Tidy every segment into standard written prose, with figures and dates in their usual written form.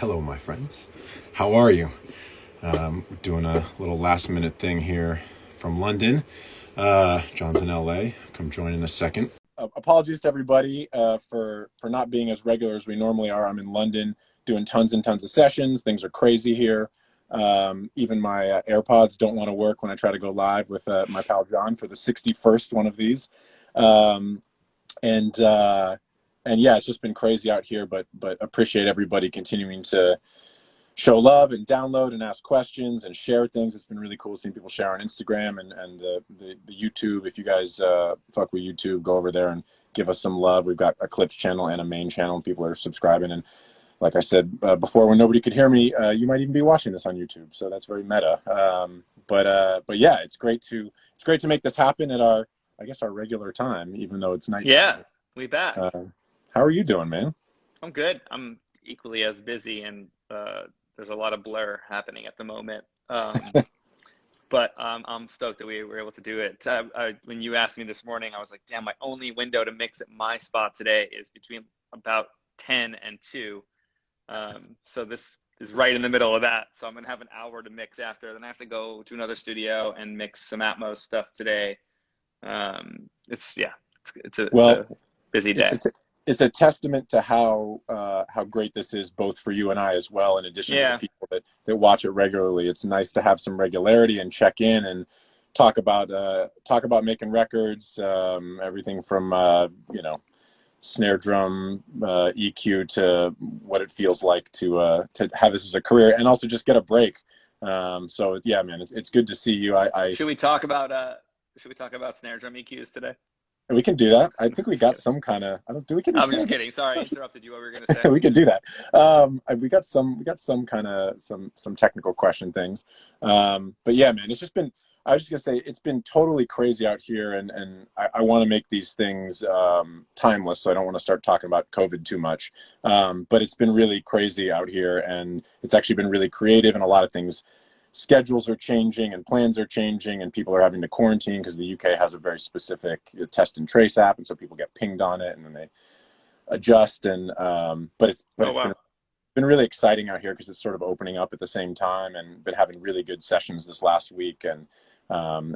Hello, my friends. How are you? Doing a little last minute thing here from London. John's in LA. Come join in a second. Apologies to everybody for not being as regular as we normally are. I'm in London doing tons and tons of sessions. Things are crazy here. Even my AirPods don't want to work when I try to go live with my pal John for the 61st one of these. And yeah, it's just been crazy out here, but appreciate everybody continuing to show love and download and ask questions and share things. It's been really cool seeing people share on Instagram and the YouTube. If you guys fuck with YouTube, go over there and give us some love. We've got a clips channel and a main channel, and people are subscribing. And like I said before, when nobody could hear me, you might even be watching this on YouTube. So that's very meta. But yeah, it's great to make this happen at our regular time, even though it's nighttime. Yeah, we back. How are you doing, man? I'm good. I'm equally as busy, and there's a lot of blur happening at the moment. But I'm stoked that we were able to do it. When you asked me this morning, I was like, damn, my only window to mix at my spot today is between about 10 and 2. So this is right in the middle of that. So I'm going to have an hour to mix after. Then I have to go to another studio and mix some Atmos stuff today. It's a busy day. It's a testament to how great this is, both for you and I as well. In addition to the people that watch it regularly, it's nice to have some regularity and check in and talk about making records, everything from snare drum EQ to what it feels like to have this as a career, and also just get a break. So yeah, man, it's good to see you. Should we talk about snare drum EQs today? We can do that. I think we got some kind of. I'm just kidding. Sorry, I interrupted you. What were you gonna say? We could do that. We got some kind of some technical question things. But yeah, man, it's just been. I was just gonna say it's been totally crazy out here, and I want to make these things timeless. So I don't want to start talking about COVID too much. But it's been really crazy out here, and it's actually been really creative, and a lot of things. Schedules are changing and plans are changing, and people are having to quarantine because the UK has a very specific test and trace app, and so people get pinged on it and then they adjust. And it's been really exciting out here because it's sort of opening up at the same time, and been having really good sessions this last week, and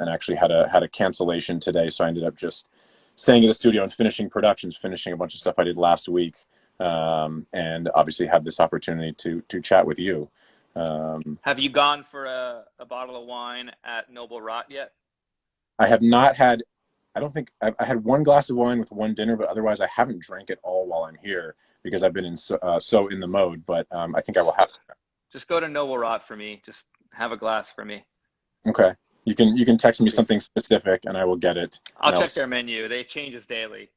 actually had a cancellation today, so I ended up just staying in the studio and finishing productions, finishing a bunch of stuff I did last week, and obviously have this opportunity to chat with you. Have you gone for a bottle of wine at Noble Rot yet? I have not had. I don't think I had one glass of wine with one dinner, but otherwise I haven't drank it all while I'm here because I've been in so in the mode. But I think I will have to. Just go to Noble Rot for me. Just have a glass for me. Okay. You can text me something specific and I will get it. I'll check their menu. They changes daily.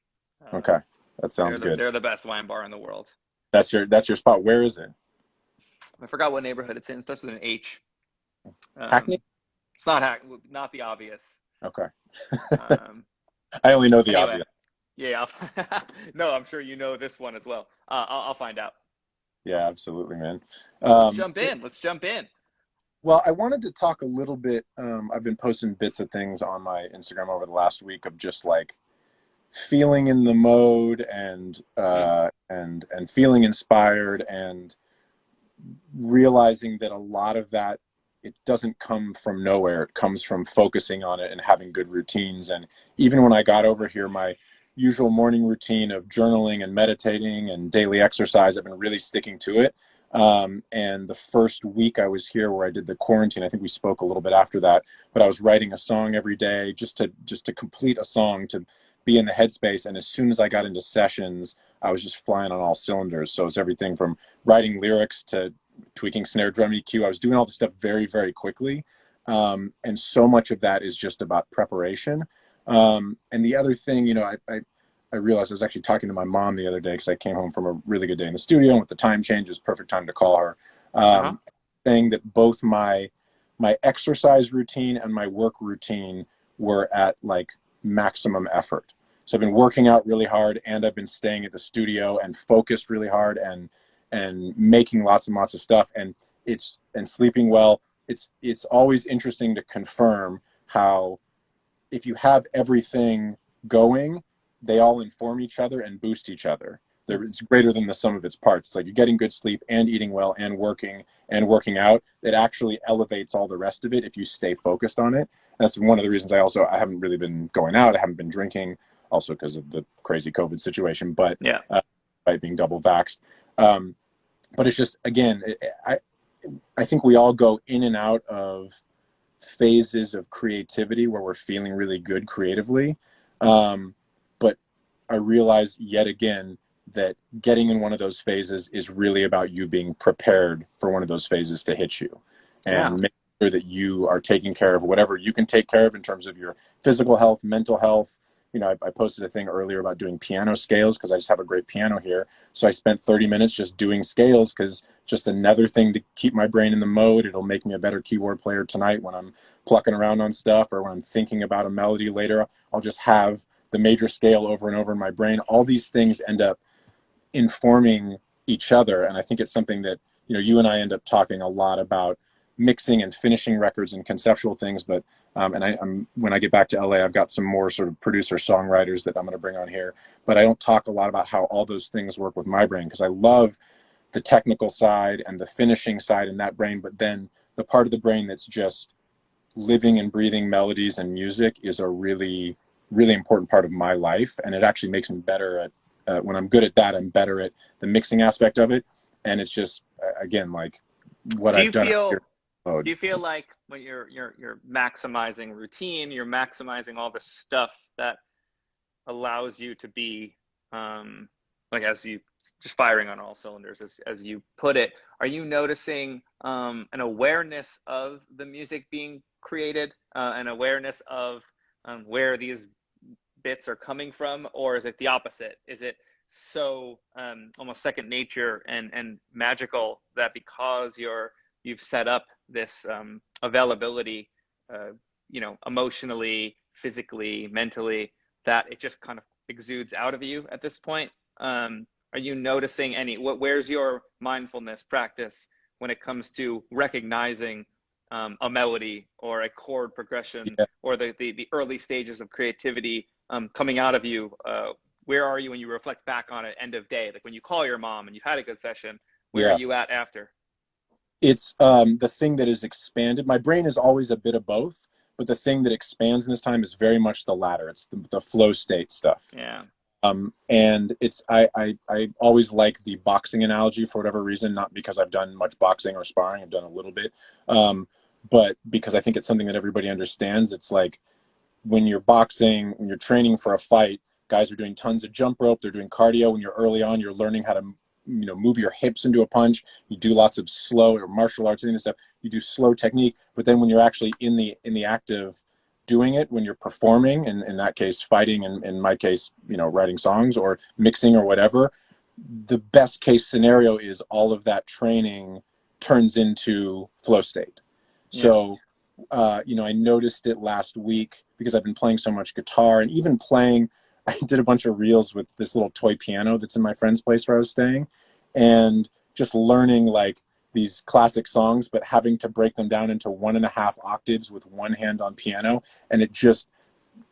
Okay, that sounds good. They're the best wine bar in the world. That's your spot. Where is it? I forgot what neighborhood it's in. It starts with an H. Hackney? It's not not the obvious. Okay. I only know the obvious. Yeah. No, I'm sure you know this one as well. I'll find out. Yeah, absolutely, man. Let's jump in. Well, I wanted to talk a little bit. I've been posting bits of things on my Instagram over the last week of just like feeling in the mode and feeling inspired, and realizing that a lot of that, it doesn't come from nowhere. It comes from focusing on it and having good routines. And even when I got over here, my usual morning routine of journaling and meditating and daily exercise, I've been really sticking to it. And the first week I was here where I did the quarantine, I think we spoke a little bit after that, but I was writing a song every day just to complete a song, to be in the headspace. And as soon as I got into sessions, I was just flying on all cylinders. So it's everything from writing lyrics to tweaking snare drum EQ. I was doing all this stuff very, very quickly. And so much of that is just about preparation. And the other thing, I realized I was actually talking to my mom the other day because I came home from a really good day in the studio, and with the time change, it was perfect time to call her. Saying that both my exercise routine and my work routine were at like maximum effort. So I've been working out really hard, and I've been staying at the studio and focused really hard and making lots and lots of stuff, and sleeping well. It's always interesting to confirm how if you have everything going, they all inform each other and boost each other. it's greater than the sum of its parts. It's like you're getting good sleep and eating well and working out. It actually elevates all the rest of it if you stay focused on it. And that's one of the reasons I haven't really been going out. I haven't been drinking, also because of the crazy COVID situation, but Yeah. by being double vaxxed. But it's just, again, I think we all go in and out of phases of creativity where we're feeling really good creatively. But I realize yet again that getting in one of those phases is really about you being prepared for one of those phases to hit you, Yeah. and make sure that you are taking care of whatever you can take care of in terms of your physical health, mental health. You know, I posted a thing earlier about doing piano scales because I just have a great piano here. So I spent 30 minutes just doing scales because just another thing to keep my brain in the mode. It'll make me a better keyboard player tonight when I'm plucking around on stuff, or when I'm thinking about a melody later. I'll just have the major scale over and over in my brain. All these things end up informing each other. And I think it's something that, you know, you and I end up talking a lot about mixing and finishing records and conceptual things. But I'm when I get back to LA, I've got some more sort of producer songwriters that I'm going to bring on here. But I don't talk a lot about how all those things work with my brain, because I love the technical side and the finishing side in that brain. But then the part of the brain that's just living and breathing melodies and music is a really, really important part of my life. And it actually makes me better at, when I'm good at that, I'm better at the mixing aspect of it. And it's just, again, like what Do I've you done feel here. Mode. do you feel like when you're maximizing routine, you're maximizing all the stuff that allows you to be like, as you just firing on all cylinders, as you put it, are you noticing an awareness of the music being created, an awareness of where these bits are coming from, or is it the opposite? Is it so almost second nature and magical that because you've set up this availability, emotionally, physically, mentally, that it just kind of exudes out of you at this point? Are you noticing where's your mindfulness practice when it comes to recognizing a melody or a chord progression, Yeah. or the early stages of creativity coming out of you? Where are you when you reflect back on it end of day? Like when you call your mom and you've had a good session, where are Yeah. you at after? It's the thing that is expanded. My brain is always a bit of both, but the thing that expands in this time is very much the latter. It's the flow state stuff. Yeah. And it's I always like the boxing analogy for whatever reason, not because I've done much boxing or sparring. I've done a little bit, but because I think it's something that everybody understands. It's like when you're boxing, when you're training for a fight, guys are doing tons of jump rope. They're doing cardio. When you're early on, you're learning how to, move your hips into a punch. You do lots of slow, or martial arts and stuff. You do slow technique. But then when you're actually in the act of doing it, when you're performing, and in that case, fighting, and in my case, writing songs or mixing or whatever, the best case scenario is all of that training turns into flow state. Yeah. So, I noticed it last week because I've been playing so much guitar, and even playing, I did a bunch of reels with this little toy piano that's in my friend's place where I was staying, and just learning like these classic songs, but having to break them down into 1.5 octaves with one hand on piano. And it just,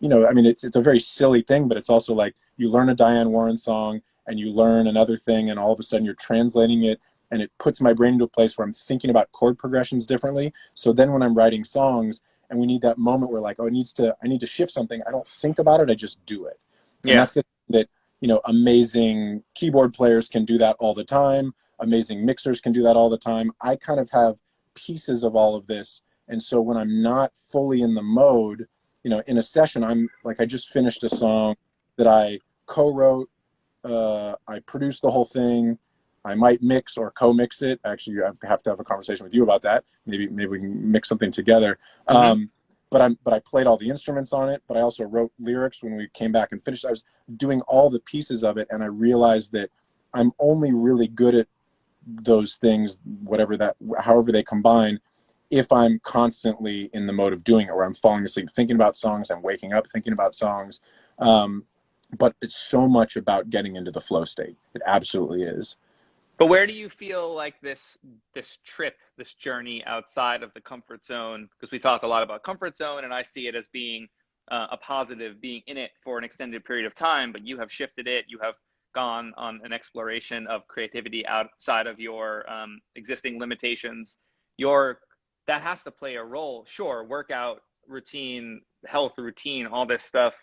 it's a very silly thing, but it's also like you learn a Diane Warren song and you learn another thing, and all of a sudden you're translating it, and it puts my brain into a place where I'm thinking about chord progressions differently. So then when I'm writing songs and we need that moment where like, oh, I need to shift something, I don't think about it, I just do it. And Yeah. that's the thing that, amazing keyboard players can do that all the time. Amazing mixers can do that all the time. I kind of have pieces of all of this. And so when I'm not fully in the mode, in a session, I'm like, I just finished a song that I co-wrote. I produced the whole thing. I might mix or co-mix it. Actually, I have to have a conversation with you about that. Maybe we can mix something together. Mm-hmm. But I played all the instruments on it. But I also wrote lyrics when we came back and finished. I was doing all the pieces of it, and I realized that I'm only really good at those things, however they combine, if I'm constantly in the mode of doing it, where I'm falling asleep thinking about songs, I'm waking up thinking about songs. But it's so much about getting into the flow state. It absolutely is. But where do you feel like this trip, this journey outside of the comfort zone? Because we talk a lot about comfort zone, and I see it as being a positive, being in it for an extended period of time. But you have shifted it. You have gone on an exploration of creativity outside of your existing limitations, that has to play a role. Sure, workout routine, health routine, all this stuff,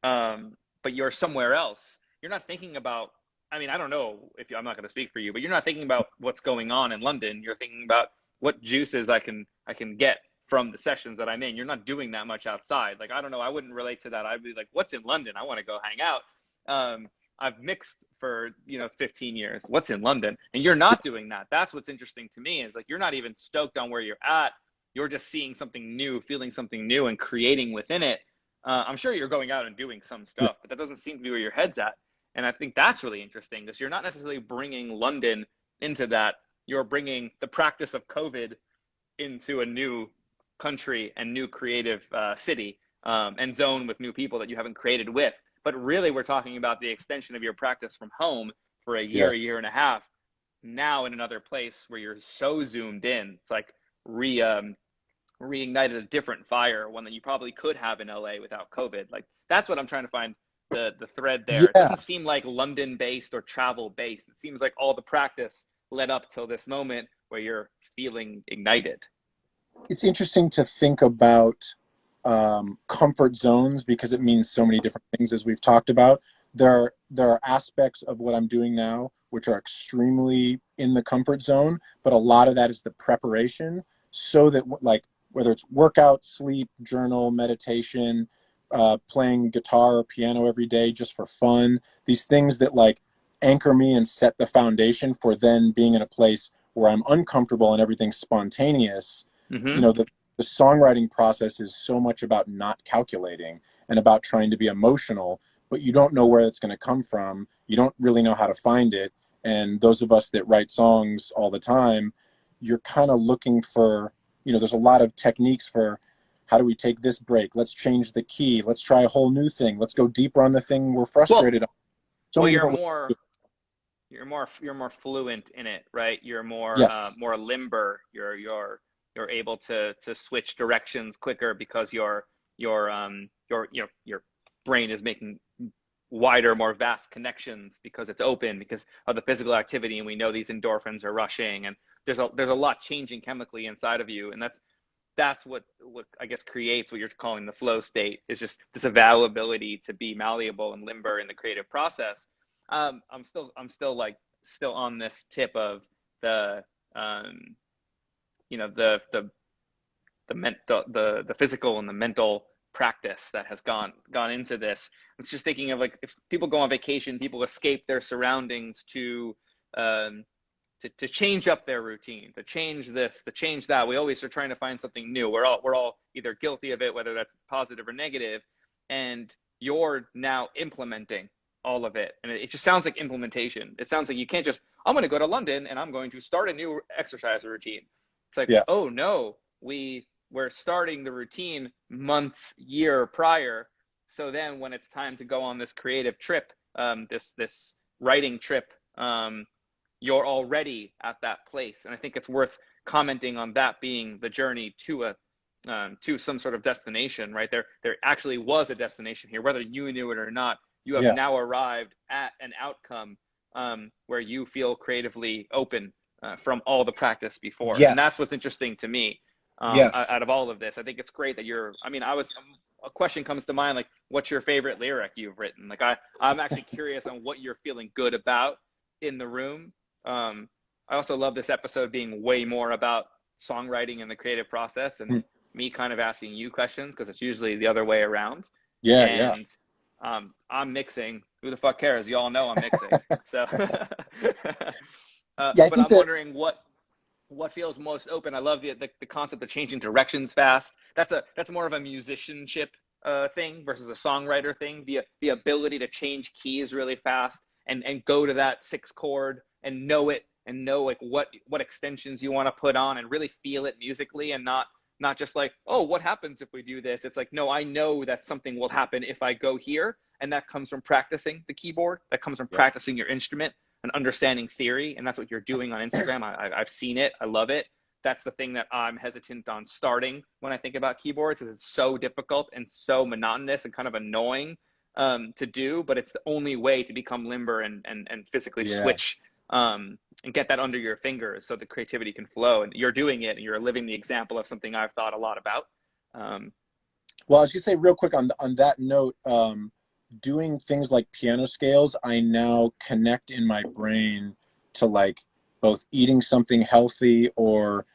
but you're somewhere else. You're not thinking about, I mean, I don't know if I'm not going to speak for you, but you're not thinking about what's going on in London. You're thinking about what juices I can get from the sessions that I'm in. You're not doing that much outside. Like, I don't know, I wouldn't relate to that. I'd be like, what's in London? I want to go hang out. I've mixed for 15 years. What's in London? And you're not doing that. That's what's interesting to me, is like, you're not even stoked on where you're at. You're just seeing something new, feeling something new, and creating within it. I'm sure you're going out and doing some stuff, but that doesn't seem to be where your head's at. And I think that's really interesting, because you're not necessarily bringing London into that. You're bringing the practice of COVID into a new country and new creative city and zone with new people that you haven't created with. But really, we're talking about the extension of your practice from home for a year and a half, now in another place where you're so zoomed in. It's like reignited a different fire, one that you probably could have in LA without COVID. Like, that's what I'm trying to find the thread there. It doesn't seem like London based or travel based. It seems like all the practice led up till this moment where you're feeling ignited. It's interesting to think about comfort zones, because it means so many different things, as we've talked about. There are aspects of what I'm doing now which are extremely in the comfort zone, but a lot of that is the preparation, so that, like, whether it's workout, sleep, journal, meditation, playing guitar or piano every day just for fun, these things that like anchor me and set the foundation for then being in a place where I'm uncomfortable and everything's spontaneous. The songwriting process is so much about not calculating and about trying to be emotional, but you don't know where it's going to come from. You don't really know how to find it. And those of us that write songs all the time, you're kind of looking for, there's a lot of techniques for, how do we take this break? Let's change the key. Let's try a whole new thing. Let's go deeper on the thing we're frustrated on. You're more fluent in it, right? You're more more limber. You're able to switch directions quicker, because your brain is making wider, more vast connections, because it's open, because of the physical activity, and we know these endorphins are rushing, and there's a lot changing chemically inside of you, and that's what I guess creates what you're calling the flow state, is just this availability to be malleable and limber in the creative process. I'm still on this tip of the physical and the mental practice that has gone into this. It's just thinking of, like, if people go on vacation, people escape their surroundings to change up their routine, to change this, to change that. We always are trying to find something new. We're all either guilty of it, whether that's positive or negative, and you're now implementing all of it. And it just sounds like implementation. It sounds like you can't just, I'm going to go to London and I'm going to start a new exercise routine. It's like, oh no, we're starting the routine months, year prior. So then when it's time to go on this creative trip, this writing trip, you're already at that place. And I think it's worth commenting on that being the journey to some sort of destination, right? There actually was a destination here, whether you knew it or not. You have now arrived at an outcome where you feel creatively open from all the practice before. And that's what's interesting to me out of all of this. I think it's great that a question comes to mind, like, what's your favorite lyric you've written? Like, I'm actually curious on what you're feeling good about in the room. I also love this episode being way more about songwriting and the creative process, and me kind of asking you questions, because it's usually the other way around. I'm mixing. Who the fuck cares? You all know I'm mixing. So, but I'm wondering what feels most open. I love the concept of changing directions fast. That's more of a musicianship thing versus a songwriter thing. The ability to change keys really fast and go to that 6 chord and know it, and know like what extensions you want to put on, and really feel it musically, and not just like, oh, what happens if we do this? It's like, no, I know that something will happen if I go here. And that comes from practicing the keyboard. That comes from practicing your instrument and understanding theory. And that's what you're doing on Instagram. I've seen it. I love it. That's the thing that I'm hesitant on starting when I think about keyboards, is it's so difficult and so monotonous and kind of annoying. to do, but it's the only way to become limber and physically Yeah. switch and get that under your fingers so the creativity can flow. And you're doing it, and you're living the example of something I've thought a lot about. Well, I was gonna say real quick on that note, doing things like piano scales, I now connect in my brain to like both eating something healthy or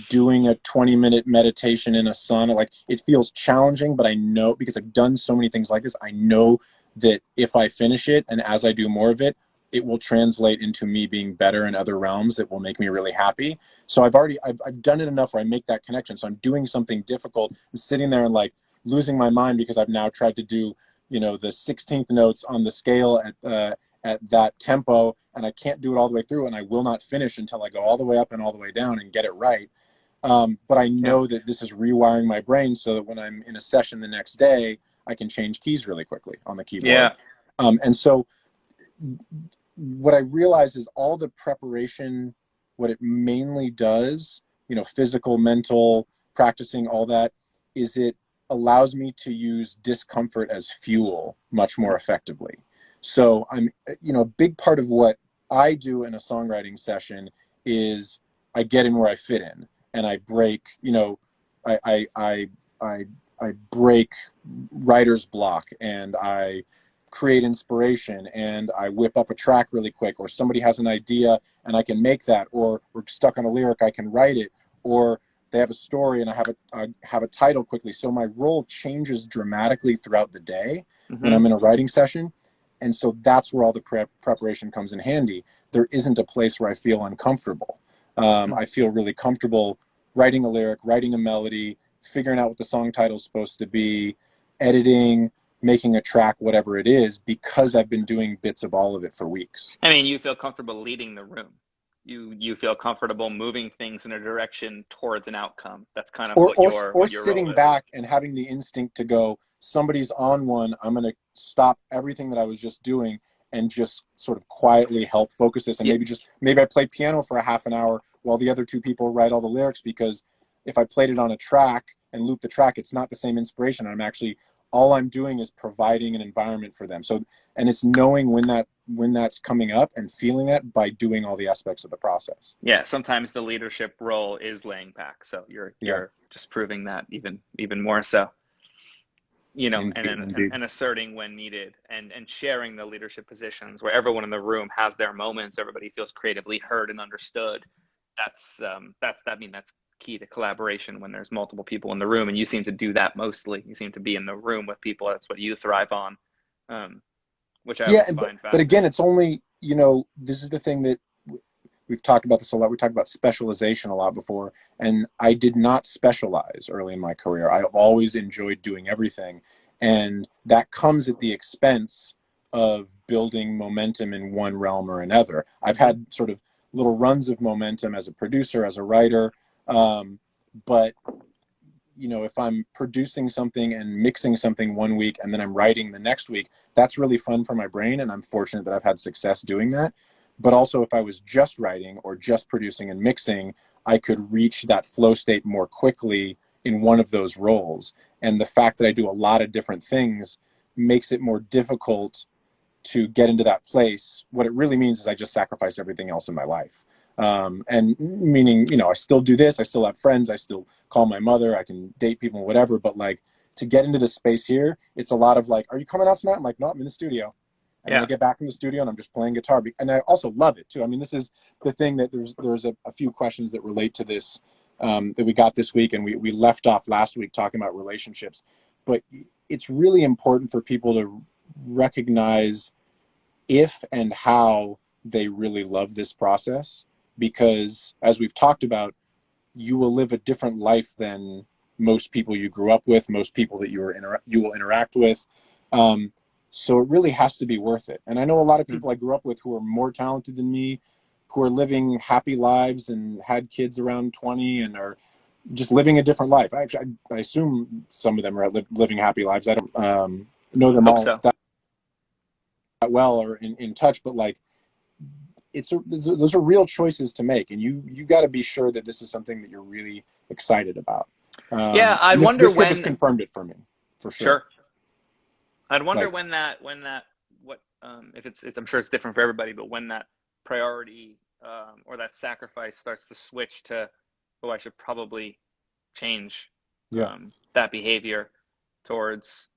doing a 20-minute meditation in a sauna. Like, it feels challenging, but I know, because I've done so many things like this, I know that if I finish it and as I do more of it, it will translate into me being better in other realms that will make me really happy. So I've done it enough where I make that connection. So I'm doing something difficult and sitting there and like losing my mind because I've now tried to do, you know, the 16th notes on the scale at that tempo, and I can't do it all the way through, and I will not finish until I go all the way up and all the way down and get it right. But I know that this is rewiring my brain so that when I'm in a session the next day, I can change keys really quickly on the keyboard. Yeah. And so what I realized is all the preparation, what it mainly does, you know, physical, mental, practicing, all that, is it allows me to use discomfort as fuel much more effectively. So I'm, you know, a big part of what I do in a songwriting session is I get in where I fit in, and I break, you know, I break writer's block, and I create inspiration, and I whip up a track really quick, or somebody has an idea and I can make that, or we're stuck on a lyric, I can write it, or they have a story and I have a title quickly. So my role changes dramatically throughout the day when I'm in a writing session. And so that's where all the preparation comes in handy. There isn't a place where I feel uncomfortable. I feel really comfortable writing a lyric, writing a melody, figuring out what the song title is supposed to be, editing, making a track, whatever it is, because I've been doing bits of all of it for weeks. I mean, you feel comfortable leading the room. You feel comfortable moving things in a direction towards an outcome. That's kind of what your sitting role is. back and having the instinct to go, somebody's on one, I'm going to stop everything that I was just doing and just sort of quietly help focus this. And maybe I play piano for a half an hour while the other two people write all the lyrics, because if I played it on a track and loop the track, it's not the same inspiration. All I'm doing is providing an environment for them. So, and it's knowing when that's coming up and feeling that by doing all the aspects of the process. Yeah, sometimes the leadership role is laying back. So you're just proving that even more so. You know, and asserting when needed, and sharing the leadership positions where everyone in the room has their moments, everybody feels creatively heard and understood. That's key to collaboration when there's multiple people in the room, and you seem to do that mostly. You seem to be in the room with people. That's what you thrive on, which I always find fascinating. But again, it's only, you know, this is the thing that we've talked about this a lot. We talked about specialization a lot before, and I did not specialize early in my career. I've always enjoyed doing everything, and that comes at the expense of building momentum in one realm or another. I've had sort of little runs of momentum as a producer, as a writer, but you know, if I'm producing something and mixing something one week and then I'm writing the next week, that's really fun for my brain, and I'm fortunate that I've had success doing that. But also, if I was just writing or just producing and mixing, I could reach that flow state more quickly in one of those roles. And the fact that I do a lot of different things makes it more difficult to get into that place. What it really means is I just sacrifice everything else in my life. And meaning, you know, I still do this, I still have friends, I still call my mother, I can date people, whatever, but like, to get into this space here, it's a lot of like, are you coming out tonight? I'm like, no, I'm in the studio. And then I get back in the studio and I'm just playing guitar. And I also love it too. I mean, this is the thing that there's a few questions that relate to this that we got this week, and we left off last week talking about relationships. But it's really important for people to recognize if and how they really love this process, because as we've talked about, you will live a different life than most people you grew up with, most people that you will interact with. So it really has to be worth it. And I know a lot of people I grew up with who are more talented than me, who are living happy lives and had kids around 20 and are just living a different life. I assume some of them are living happy lives. I don't know them all that well or in touch, but like, those are real choices to make, and you got to be sure that this is something that you're really excited about. I wonder this trip has confirmed it for me, for sure. I'd wonder Like, when what if it's I'm sure it's different for everybody, but when that priority or that sacrifice starts to switch to, oh, I should probably change yeah, that behavior towards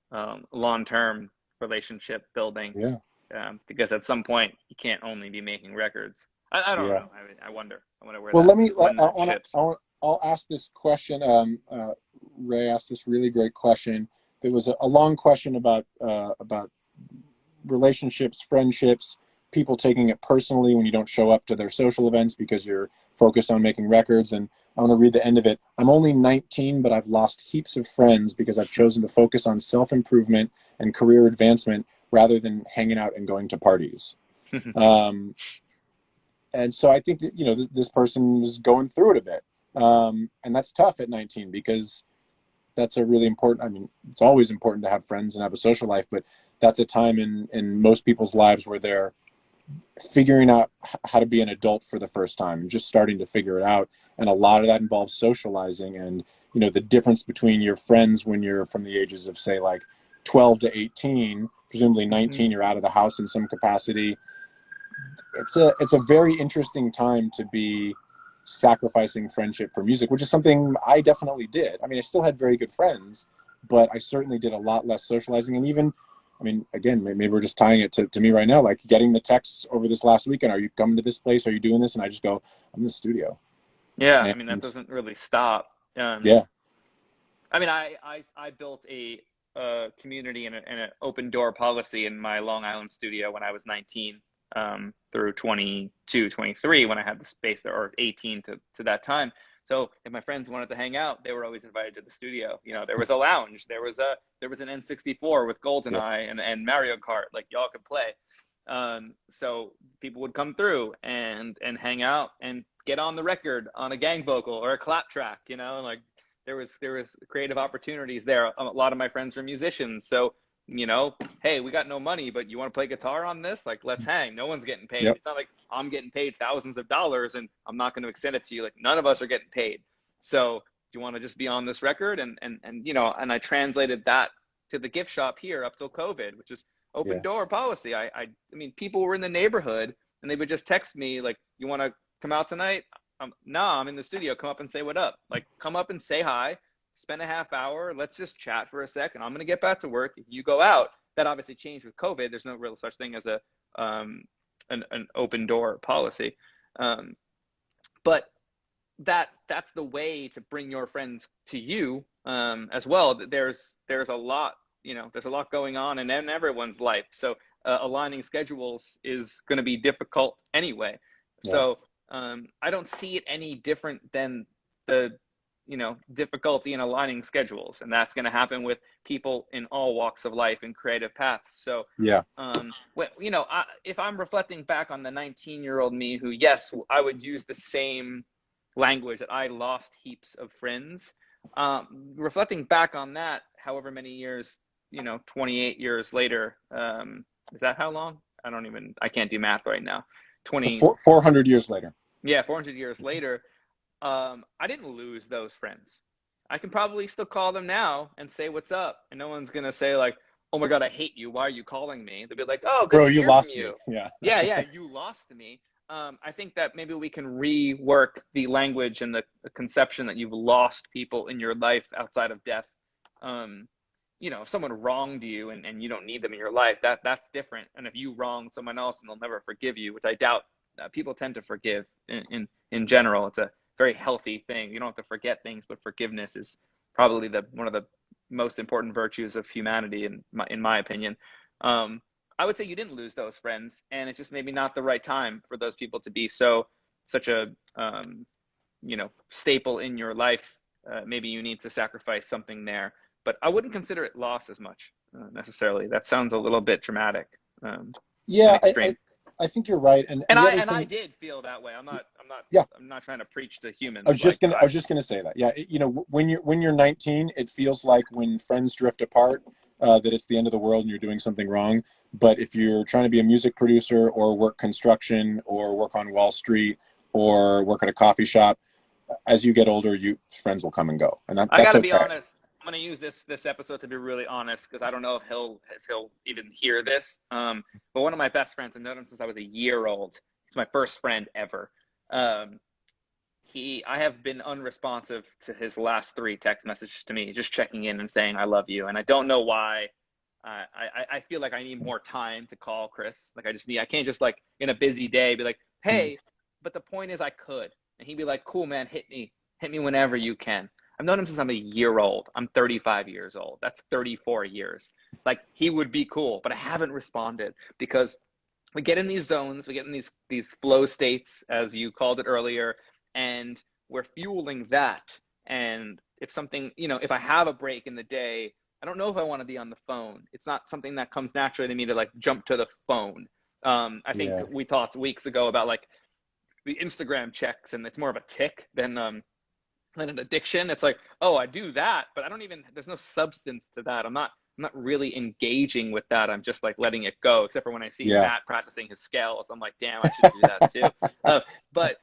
long-term relationship building, yeah, because at some point you can't only be making records. I don't yeah. know. I mean, I wonder where Well, that when that shifts. I'll ask this question. Ray asked this really great question. There was a long question about relationships, friendships, people taking it personally when you don't show up to their social events because you're focused on making records. And I want to read the end of it. I'm only 19, but I've lost heaps of friends because I've chosen to focus on self-improvement and career advancement rather than hanging out and going to parties. And so I think that, you know, this person is going through it a bit. And that's tough at 19 because that's a really important, I mean, it's always important to have friends and have a social life, but that's a time in most people's lives where they're figuring out how to be an adult for the first time and just starting to figure it out. And a lot of that involves socializing and, you know, the difference between your friends when you're from the ages of, say, like 12 to 18, presumably 19, you're out of the house in some capacity. It's a very interesting time to be sacrificing friendship for music, which is something I definitely did. I mean, I still had very good friends, but I certainly did a lot less socializing. And even, I mean, again, maybe we're just tying it to me right now, like getting the texts over this last weekend, are you coming to this place? Are you doing this? And I just go, I'm in the studio. Yeah, I mean that And doesn't really stop. yeah, I mean, I built a community and an open door policy in my Long Island studio when I was 19 through 22, 23 when I had the space there, or 18 to that time. So if my friends wanted to hang out, they were always invited to the studio. You know, there was a lounge, there was an N64 with yeah, GoldenEye and Mario Kart, like y'all could play. So people would come through and hang out and get on the record on a gang vocal or a clap track, you know, like there was creative opportunities there. A lot of my friends were musicians, so you know, hey, we got no money, but you want to play guitar on this? Like, let's hang. No one's getting paid. yep, It's not like I'm getting paid thousands of dollars and I'm not going to extend it to you. Like, none of us are getting paid. So, do you want to just be on this record? And you know, and I translated that to the gift shop here up till COVID, which is open yeah, door policy. I mean, people were in the neighborhood and they would just text me like, "You want to come out tonight?" No, I'm in the studio. Come up and say what up. Like, come up and say hi. Spend a half hour. Let's just chat for a second. I'm going to get back to work. If you go out, that obviously changed with COVID. There's no real such thing as an open door policy. But that's the way to bring your friends to you as well. There's a lot, you know, there's a lot going on in everyone's life. So aligning schedules is going to be difficult anyway. yeah, So I don't see it any different than the, you know, difficulty in aligning schedules, and that's going to happen with people in all walks of life and creative paths. So yeah, you know, if I'm reflecting back on the 19-year-old me who, yes, I would use the same language that I lost heaps of friends, reflecting back on that, however many years, you know, 28 years later, is that how long? I can't do math right now. 400 years later. Yeah, 400 years later, I didn't lose those friends. I can probably still call them now and say what's up, and no one's gonna say like, "Oh my God, I hate you. Why are you calling me?" They'll be like, "Oh, good Bro, to you hear from lost me. you." Yeah, Yeah, you lost me. I think that maybe we can rework the language and the conception that you've lost people in your life outside of death. You know, if someone wronged you and you don't need them in your life, that's different. And if you wrong someone else and they'll never forgive you, which I doubt, people tend to forgive in general. It's a very healthy thing. You don't have to forget things, but forgiveness is probably one of the most important virtues of humanity, in my opinion. I would say you didn't lose those friends, and it's just maybe not the right time for those people to be such a you know, staple in your life. Maybe you need to sacrifice something there, but I wouldn't consider it loss as much necessarily. That sounds a little bit dramatic and yeah. extreme. I think you're right. And And the I other and I thing, did feel that way. yeah, I'm not trying to preach to I was humans just like, gonna but I was just gonna say that. Yeah, you know, when you're 19, it feels like when friends drift apart, that it's the end of the world and you're doing something wrong. But if you're trying to be a music producer or work construction or work on Wall Street or work at a coffee shop, as you get older, you friends will come and go, and I that's gotta be okay. honest. gonna use this episode to be really honest, because I don't know if he'll even hear this. But one of my best friends, I've known him since I was a year old. He's my first friend ever. I have been unresponsive to his last 3 text messages to me, just checking in and saying I love you, and I don't know why. I feel like I need more time to call Chris. Like I can't just like in a busy day be like, hey, but the point is I could, and he'd be like, cool man, hit me whenever you can. I've known him since I'm a year old. I'm 35 years old. That's 34 years. Like he would be cool, but I haven't responded because we get in these zones, we get in these flow states, as you called it earlier, and we're fueling that. And if something, if I have a break in the day, I don't know if I want to be on the phone. It's not something that comes naturally to me to like jump to the phone. I think we talked weeks ago about like the Instagram checks, and it's more of a tick than an addiction. It's like, oh, I do that, but I don't even, there's no substance to that. I'm not really engaging with that. I'm just like letting it go, except for when I see Matt practicing his scales. I'm like, damn, I should do that too. But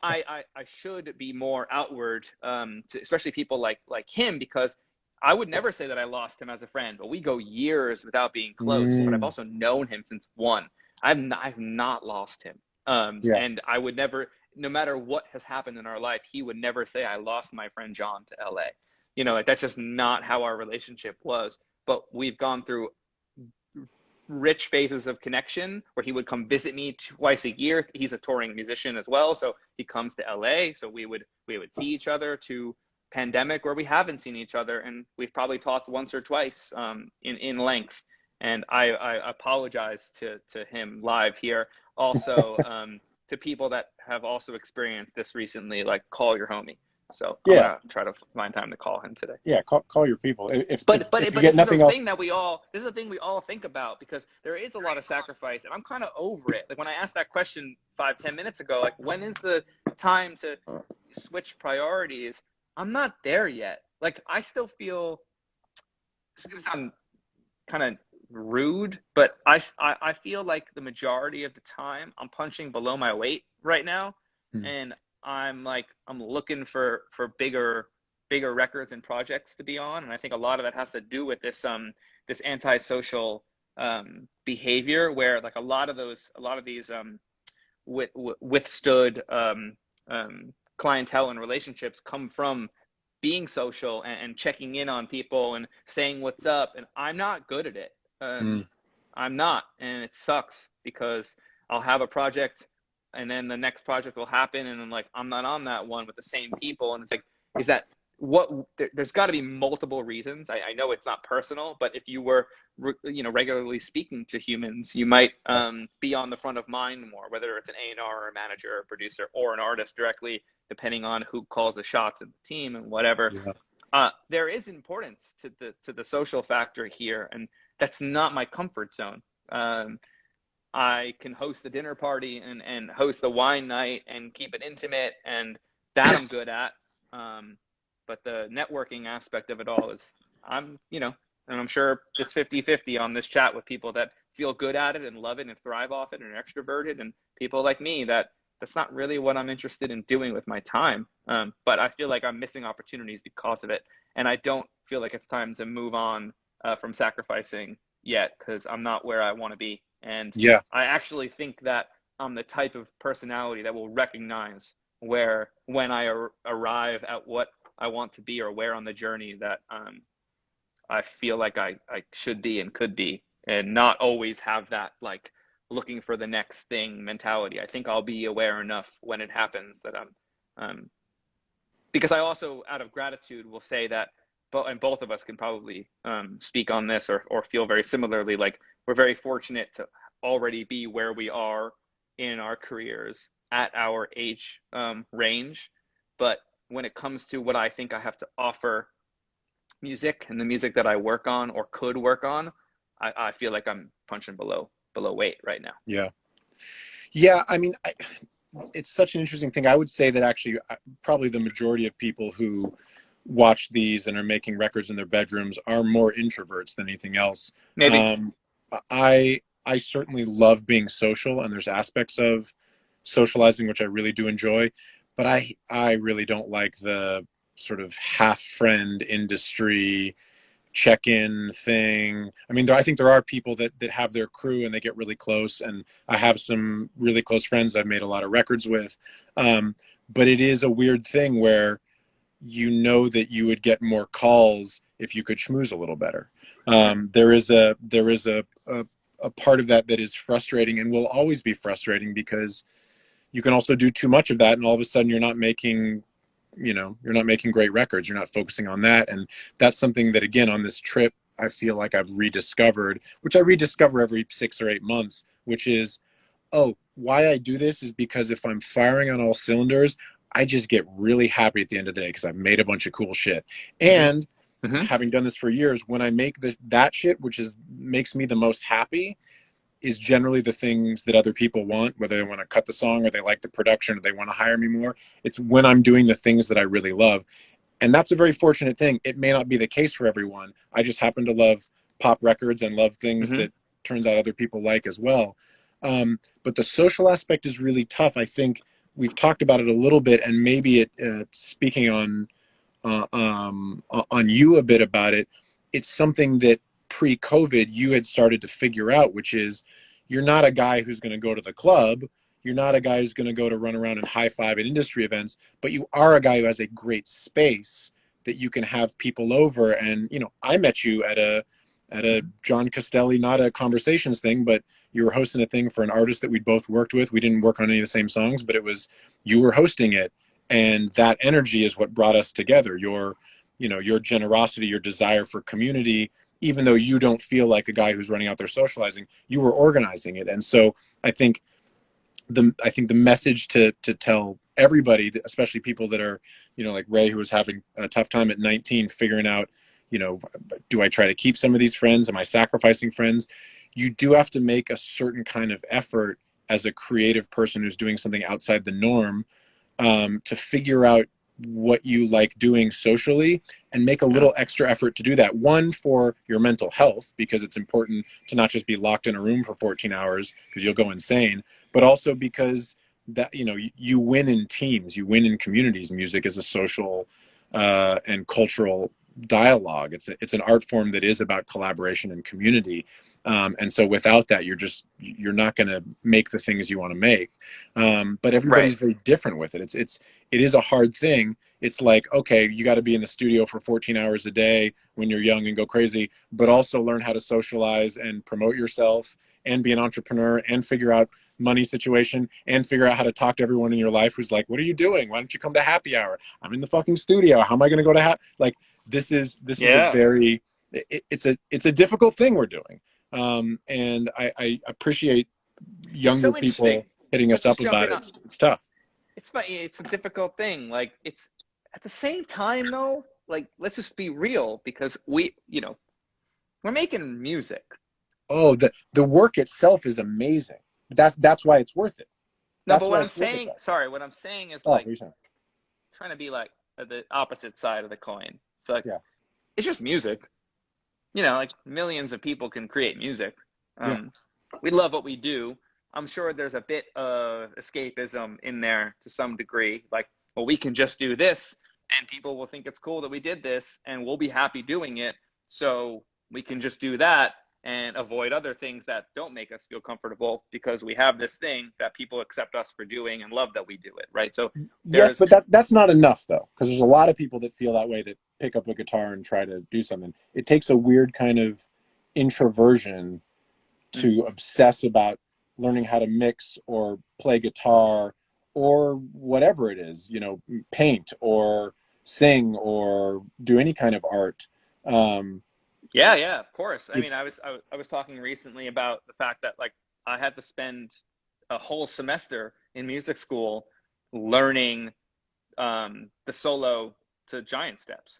I should be more outward, to especially people like him, because I would never say that I lost him as a friend, but we go years without being close. But I've also known him since 1. I've not lost him. And I would never, no matter what has happened in our life, he would never say I lost my friend John to LA. Like that's just not how our relationship was. But we've gone through rich phases of connection where he would come visit me twice a year. He's a touring musician as well, so he comes to LA. So we would see each other, to pandemic where we haven't seen each other, and we've probably talked once or twice in length. And I apologize to him live here. Also, to people that have also experienced this recently, like call your homie. So I'm gonna try to find time to call him today. Yeah, call your people. If this you get nothing else, this is a thing we all think about, because there is a lot of sacrifice, and I'm kind of over it. Like when I asked that question 5-10 minutes ago, like when is the time to switch priorities? I'm not there yet. Like I still feel, this is gonna sound kind of rude, but I feel like the majority of the time I'm punching below my weight right now, and I'm looking for bigger records and projects to be on, and I think a lot of that has to do with this antisocial behavior, where like a lot of these withstood clientele and relationships come from being social and checking in on people and saying what's up, and I'm not good at it. I'm not, and it sucks, because I'll have a project and then the next project will happen, and I'm like, I'm not on that one with the same people, and it's like, is that what? There's got to be multiple reasons. I know it's not personal, but if you were regularly speaking to humans, you might be on the front of mind more, whether it's an A&R or a manager or a producer or an artist directly, depending on who calls the shots in the team and whatever. There is importance to the social factor here, and that's not my comfort zone. I can host a dinner party and host a wine night and keep it intimate, and that I'm good at. But the networking aspect of it all is, and I'm sure it's 50-50 on this chat with people that feel good at it and love it and thrive off it and are extroverted, and people like me that's not really what I'm interested in doing with my time. But I feel like I'm missing opportunities because of it. And I don't feel like it's time to move on from sacrificing yet, because I'm not where I want to be. And I actually think that I'm the type of personality that will recognize when I arrive at what I want to be, or where on the journey that I feel like I should be and could be, and not always have that like looking for the next thing mentality. I think I'll be aware enough when it happens that I'm because I also, out of gratitude, will say that, and both of us can probably speak on this or feel very similarly, like we're very fortunate to already be where we are in our careers at our age range. But when it comes to what I think I have to offer music and the music that I work on or could work on, I feel like I'm punching below weight right now. Yeah. I mean, it's such an interesting thing. I would say that actually probably the majority of people who watch these and are making records in their bedrooms are more introverts than anything else. Maybe. I certainly love being social, and there's aspects of socializing which I really do enjoy, but I really don't like the sort of half friend industry check-in thing. I mean, I think there are people that have their crew and they get really close, and I have some really close friends I've made a lot of records with. But it is a weird thing where you know that you would get more calls if you could schmooze a little better. There is a part of that that is frustrating and will always be frustrating, because you can also do too much of that, and all of a sudden you're not making great records. You're not focusing on that. And that's something that, again, on this trip, I feel like I've rediscovered, which I rediscover every 6 or 8 months, which is, oh, why I do this is because if I'm firing on all cylinders, I just get really happy at the end of the day because I've made a bunch of cool shit. Hmm. And Hmm. having done this for years, when I make that shit, which is makes me the most happy, is generally the things that other people want, whether they want to cut the song or they like the production or they want to hire me more. It's when I'm doing the things that I really love. And that's a very fortunate thing. It may not be the case for everyone. I just happen to love pop records and love things Hmm. that turns out other people like as well. But the social aspect is really tough. I think we've talked about it a little bit, and maybe speaking on you a bit about it, it's something that pre-COVID you had started to figure out, which is you're not a guy who's going to go to the club. You're not a guy who's going to go to run around and high five at industry events, but you are a guy who has a great space that you can have people over. And, I met you at a Jon Castelli, not a conversations thing, but you were hosting a thing for an artist that we'd both worked with. We didn't work on any of the same songs, but you were hosting it. And that energy is what brought us together. Your generosity, your desire for community, even though you don't feel like a guy who's running out there socializing, you were organizing it. And so I think the message to tell everybody, especially people that are, like Ray, who was having a tough time at 19, figuring out, do I try to keep some of these friends? Am I sacrificing friends? You do have to make a certain kind of effort as a creative person who's doing something outside the norm, to figure out what you like doing socially and make a Yeah. little extra effort to do that. One, for your mental health, because it's important to not just be locked in a room for 14 hours because you'll go insane, but also because that, you win in teams, you win in communities. Music is a social and cultural dialogue. It's an art form that is about collaboration and community. And so without that, you're not going to make the things you want to make. But Right. everybody's very different with it. It is a hard thing. It's like, okay, you got to be in the studio for 14 hours a day when you're young and go crazy, but also learn how to socialize and promote yourself and be an entrepreneur and figure out money situation and figure out how to talk to everyone in your life who's like, what are you doing? Why don't you come to happy hour? I'm in the fucking studio. How am I going to go to like, this is a Yeah. very, it's a difficult thing we're doing. And I appreciate It's younger so interesting. people hitting us Let's up just jump about in it. on. It's tough. It's funny. It's a difficult thing. Like it's at the same time though. Like let's just be real because we're making music. Oh, the work itself is amazing. That's why it's worth it. No, but That's what why I'm it's worth it, saying, guys. sorry, what I'm saying is Oh, what like are you saying? trying to be like the opposite side of the coin. It's like Yeah, it's just music. Like millions of people can create music. yeah, Um, we love what we do. I'm sure there's a bit of escapism in there to some degree. Like, well, we can just do this, and people will think it's cool that we did this, and we'll be happy doing it. So we can just do that and avoid other things that don't make us feel comfortable because we have this thing that people accept us for doing and love that we do it, right? So yes, there's, but that's not enough though, because there's a lot of people that feel that way, that pick up a guitar and try to do something. It takes a weird kind of introversion to obsess about learning how to mix or play guitar or whatever it is, paint or sing or do any kind of art. Um, yeah, yeah, of course. I mean, it's I was talking recently about the fact that like I had to spend a whole semester in music school learning the solo to Giant Steps,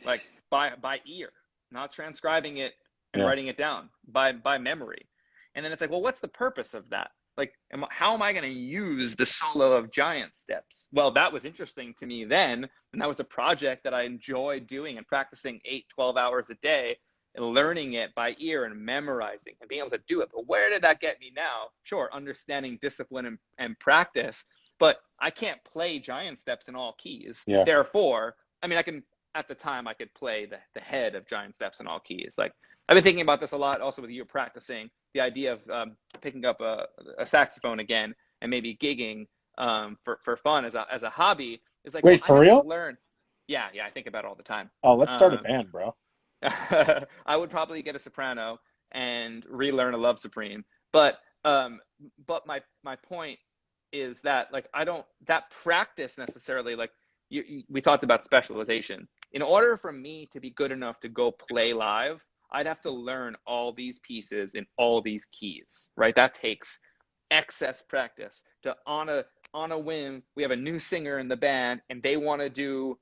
like by ear, not transcribing it and Yeah, writing it down by memory. And then it's like, well, what's the purpose of that? Like, how am I going to use the solo of Giant Steps? Well, that was interesting to me then, and that was a project that I enjoyed doing and practicing 8, 12 hours a day, and learning it by ear and memorizing and being able to do it. But where did that get me now? Sure, understanding discipline and practice, but I can't play Giant Steps in all keys. yeah. Therefore, I mean, I can, at the time, I could play the head of Giant Steps in all keys. Like, I've been thinking about this a lot also with you practicing, the idea of picking up a saxophone again and maybe gigging for fun as a hobby is like, well, Wait, I for have to real? learn. Yeah, I think about it all the time. Oh, let's start a Um, band, bro. I would probably get a soprano and relearn a Love Supreme. But my point is that like I don't that practice necessarily like we talked about specialization. In order for me to be good enough to go play live, I'd have to learn all these pieces in all these keys, right? That takes excess practice. To on a whim, we have a new singer in the band and they want to do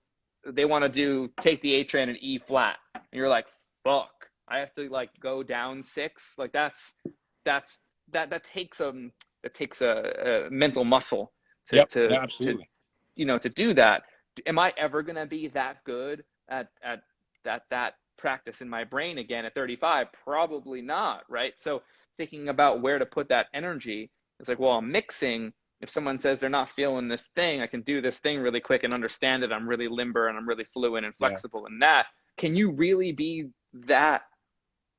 take the A train and E flat. And you're like, fuck, I have to like go down six. Like that takes a mental muscle to Yep. to Yeah, to absolutely. to do that. Am I ever gonna be that good at that practice in my brain again at 35? Probably not, right? So thinking about where to put that energy, it's like, well, I'm mixing. If someone says they're not feeling this thing, I can do this thing really quick and understand it. I'm really limber and I'm really fluid and Yeah. flexible in that. Can you really be that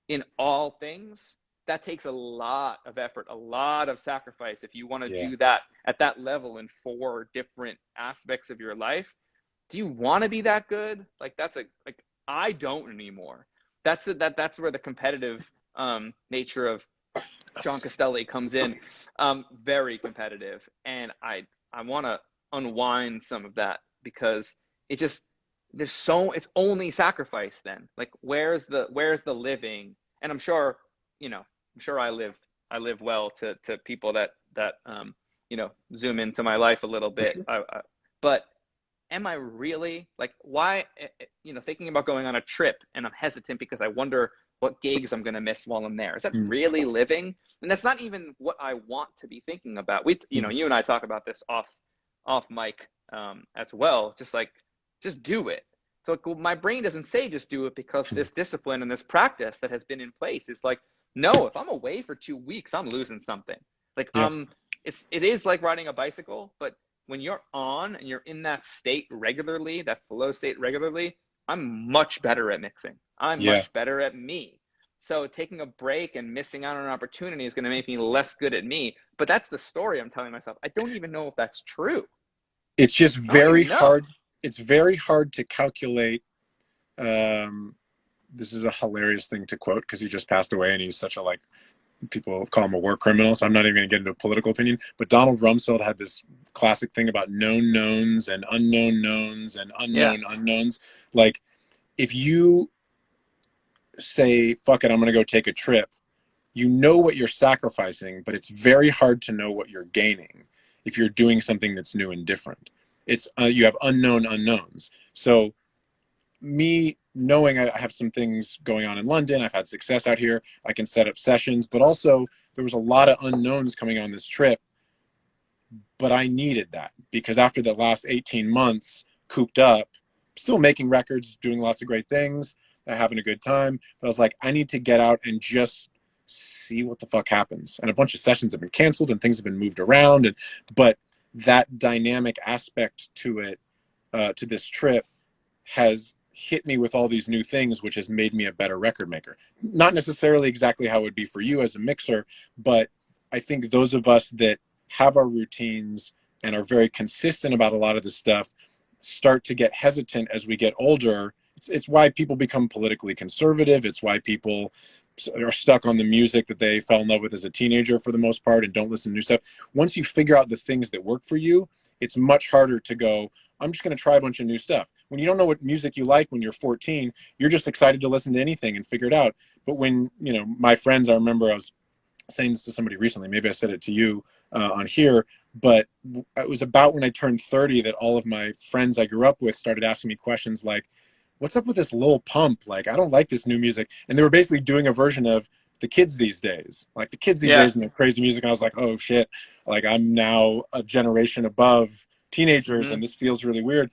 in all things? That takes a lot of effort, a lot of sacrifice. If you want to Yeah. do that at that level in 4 different aspects of your life, do you want to be that good? Like like I don't anymore. That's where the competitive nature of Jon Castelli comes in, very competitive, and I want to unwind some of that because it just it's only sacrifice then. Like where's the living? And I'm sure I live well to people that zoom into my life a little For bit. sure. But am I really like why thinking about going on a trip and I'm hesitant because I wonder what gigs I'm going to miss while I'm there. Is that Mm. really living? And that's not even what I want to be thinking about. Mm. You and I talk about this off mic as well. Just do it. So like, well, my brain doesn't say just do it because this discipline and this practice that has been in place is like, no, if I'm away for 2 weeks, I'm losing something. Like Yeah. it is like riding a bicycle, but when you're on and you're in that state regularly, that flow state regularly, I'm much better at mixing. I'm Yeah. much better at me. So taking a break and missing out on an opportunity is going to make me less good at me. But that's the story I'm telling myself. I don't even know if that's true. It's just I don't very even know. hard. It's very hard to calculate. This is a hilarious thing to quote because he just passed away and he's such a like people call him a war criminal. So I'm not even going to get into a political opinion. But Donald Rumsfeld had this classic thing about known knowns and unknown knowns and Yeah. unknown unknowns. Like if you say, fuck it, I'm going to go take a trip, you know what you're sacrificing, but it's very hard to know what you're gaining if you're doing something that's new and different. It's you have unknown unknowns. So me knowing I have some things going on in London, I've had success out here, I can set up sessions, but also there was a lot of unknowns coming on this trip, but I needed that because after the last 18 months cooped up, still making records, doing lots of great things, having a good time, but I was like, I need to get out and just see what the fuck happens. And a bunch of sessions have been canceled and things have been moved around, but that dynamic aspect to it, to this trip, has hit me with all these new things, which has made me a better record maker. Not necessarily exactly how it would be for you as a mixer, but I think those of us that have our routines and are very consistent about a lot of this stuff start to get hesitant as we get older. It's why people become politically conservative. It's why people are stuck on the music that they fell in love with as a teenager for the most part and don't listen to new stuff. Once you figure out the things that work for you, it's much harder to go, I'm just going to try a bunch of new stuff. When you don't know what music you like when you're 14, you're just excited to listen to anything and figure it out. But when, my friends, I remember I was saying this to somebody recently, maybe I said it to you on here, but it was about when I turned 30 that all of my friends I grew up with started asking me questions like, what's up with this Lil Pump? Like, I don't like this new music. And they were basically doing a version of the kids these days, like the kids these Yeah. days and their crazy music. And I was like, oh shit, like I'm now a generation above teenagers Mm-hmm. and this feels really weird.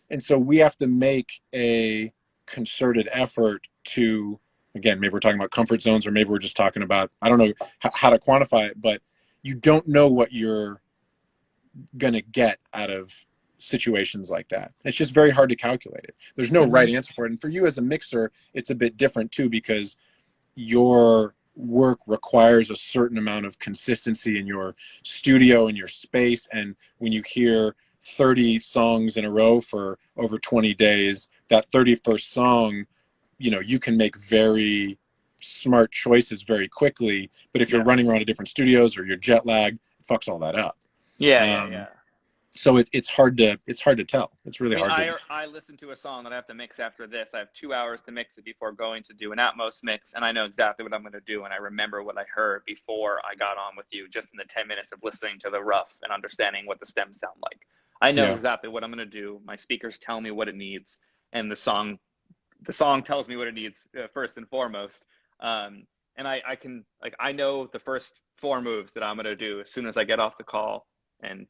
And so we have to make a concerted effort to, again, maybe we're talking about comfort zones or maybe we're just talking about, I don't know how to quantify it, but you don't know what you're going to get out of situations like that. It's just very hard to calculate it. There's no right answer for it. And for you as a mixer, it's a bit different too, because your work requires a certain amount of consistency in your studio and your space. And when you hear 30 songs in a row for over 20 days, that 31st song, you know, you can make very smart choices very quickly. But if you're running around to different studios or you're jet lagged, it fucks all that up. So it's hard to tell. It's really hard to. I listen to a song that I have to mix after this. I have 2 hours to mix it before going to do an Atmos mix, and I know exactly what I'm going to do, and I remember what I heard before I got on with you, just in the 10 minutes of listening to the rough and understanding what the stems sound like. I know exactly what I'm going to do. My speakers tell me what it needs, and the song tells me what it needs first and foremost. And I can, like, I know the first 4 moves that I'm going to do as soon as I get off the call and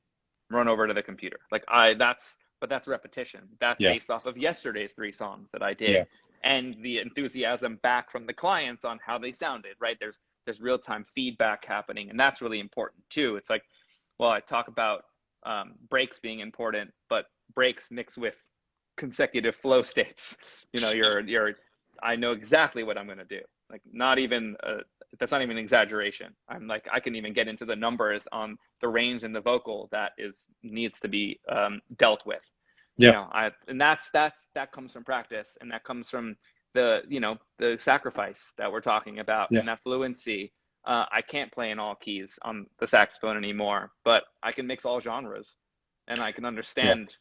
run over to the computer. But that's repetition. That's based off of yesterday's 3 songs that I did, and the enthusiasm back from the clients on how they sounded, right? There's real-time feedback happening, and that's really important too. It's like, well, I talk about breaks being important, but breaks mixed with consecutive flow states. You know, I know exactly what I'm going to do. Like, not even that's not even an exaggeration. I'm like, I can even get into the numbers on the range in the vocal that needs to be dealt with. You know, and that comes from practice, and that comes from the sacrifice that we're talking about, and that fluency. I can't play in all keys on the saxophone anymore, but I can mix all genres, and I can understand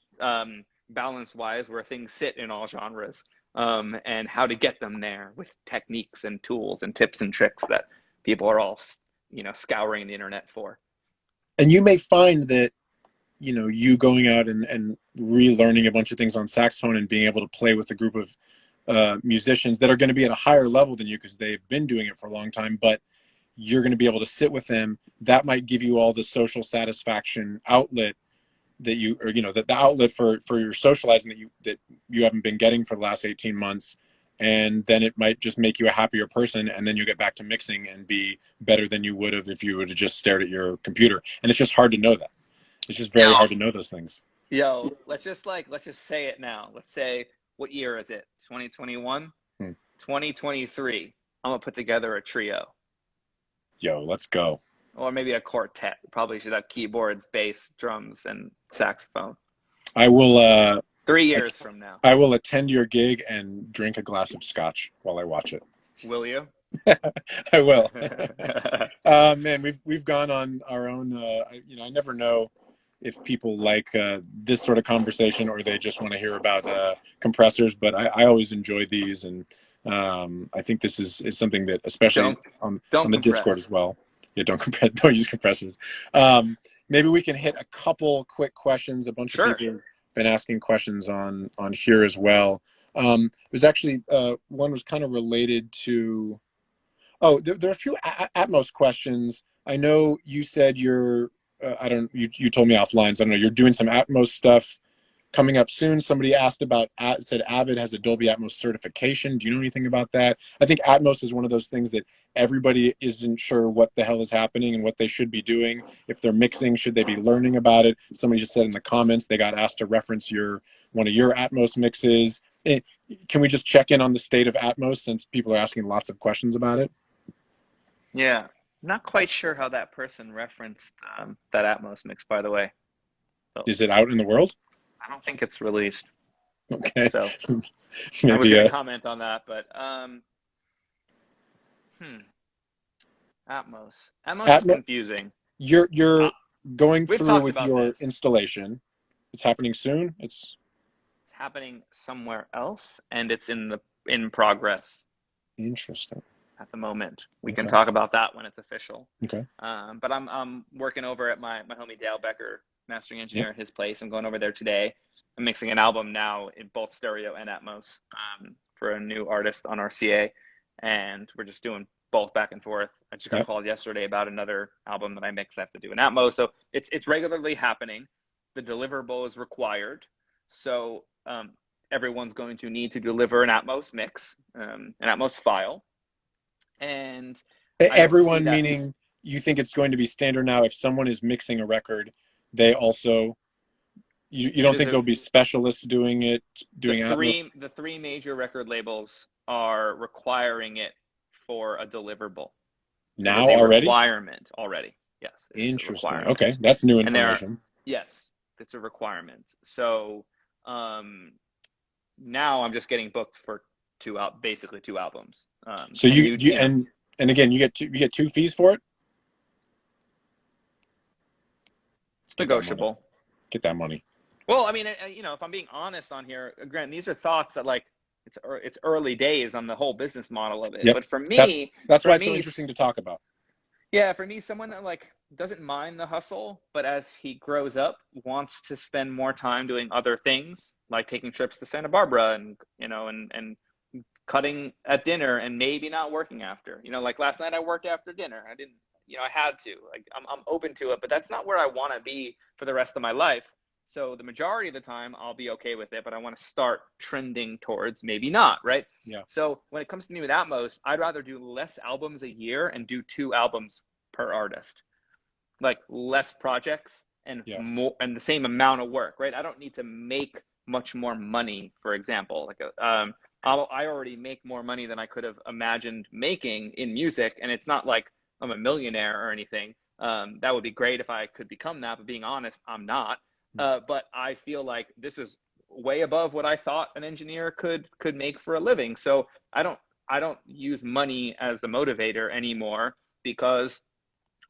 balance wise where things sit in all genres. And how to get them there with techniques and tools and tips and tricks that people are all, scouring the internet for. And you may find that, you going out and relearning a bunch of things on saxophone and being able to play with a group of musicians that are going to be at a higher level than you because they've been doing it for a long time, but you're going to be able to sit with them. That might give you all the social satisfaction outlet that you, or the outlet for your socializing that you haven't been getting for the last 18 months, and then it might just make you a happier person, and then you get back to mixing and be better than you would have if you would have just stared at your computer. And it's just hard to know that. It's just very hard to know those things. Let's just say it now. Let's say, what year is it? 2021? 2023. I'm gonna put together a trio. Let's go. Or maybe a quartet. Probably should have keyboards, bass, drums, and saxophone. I will 3 years from now. I will attend your gig and drink a glass of scotch while I watch it. Will you? I will. Man, we've gone on our own. I never know if people like this sort of conversation or they just want to hear about compressors, but I always enjoy these, and I think this is something that, especially on the Discord as well. Don't use compressors. Maybe we can hit a couple quick questions. A bunch of people have been asking questions on here as well. There's actually one was kind of related to. Oh, there are a few Atmos questions. I know you said you're. You told me offline. So I don't know. You're doing some Atmos stuff coming up soon. Somebody asked about, said Avid has a Dolby Atmos certification. Do you know anything about that? I think Atmos is one of those things that everybody isn't sure what the hell is happening and what they should be doing. If they're mixing, should they be learning about it? Somebody just said in the comments they got asked to reference one of your Atmos mixes. Can we just check in on the state of Atmos since people are asking lots of questions about it? Yeah, not quite sure how that person referenced that Atmos mix, by the way. So, is it out in the world? I don't think it's released. Okay. So maybe, I was going to comment on that, but Atmos is confusing. You're going through with your installation. It's happening soon. It's happening somewhere else, and it's in progress. Interesting. At the moment, we can talk about that when it's official. Okay. But I'm working over at my homie Dale Becker, mastering engineer at his place. I'm going over there today. I'm mixing an album now in both stereo and Atmos for a new artist on RCA, and we're just doing both back and forth. I just got called yesterday about another album that I mixed. I have to do an Atmos, so it's regularly happening. The deliverable is required, so everyone's going to need to deliver an Atmos mix, an Atmos file, and everyone meaning you think it's going to be standard now. If someone is mixing a record, they also, You It don't is think a there'll be specialists doing it, doing Atmos the three major record labels are requiring it for a deliverable. It is now a already? requirement already. Yes, it is a Interesting. Okay, requirement. that's new And there are, information. yes, it's a requirement. So now I'm just getting booked for basically two albums. So And you and again, you get two fees for it. it's Get that money. negotiable. Get that money. Well, I mean, if I'm being honest on here, Grant, these are thoughts that like it's early days on the whole business model of it. Yep. But That's for why it's so me, interesting to talk about. yeah, for me, someone that like doesn't mind the hustle, but as he grows up, wants to spend more time doing other things, like taking trips to Santa Barbara and and cutting at dinner and maybe not working after. Like last night I worked after dinner. I didn't, I had to. Like I'm open to it, but that's not where I want to be for the rest of my life. So the majority of the time I'll be okay with it, but I want to start trending towards maybe not, right? Yeah. So when it comes to me with Atmos, I'd rather do less albums a year and do 2 albums per artist, like less projects and Yeah. more and the same amount of work, right? I don't need to make much more money, for example. Like I already make more money than I could have imagined making in music, and it's not like I'm a millionaire or anything. That would be great if I could become that, but being honest, I'm not. But I feel like this is way above what I thought an engineer could make for a living. So I don't use money as the motivator anymore, because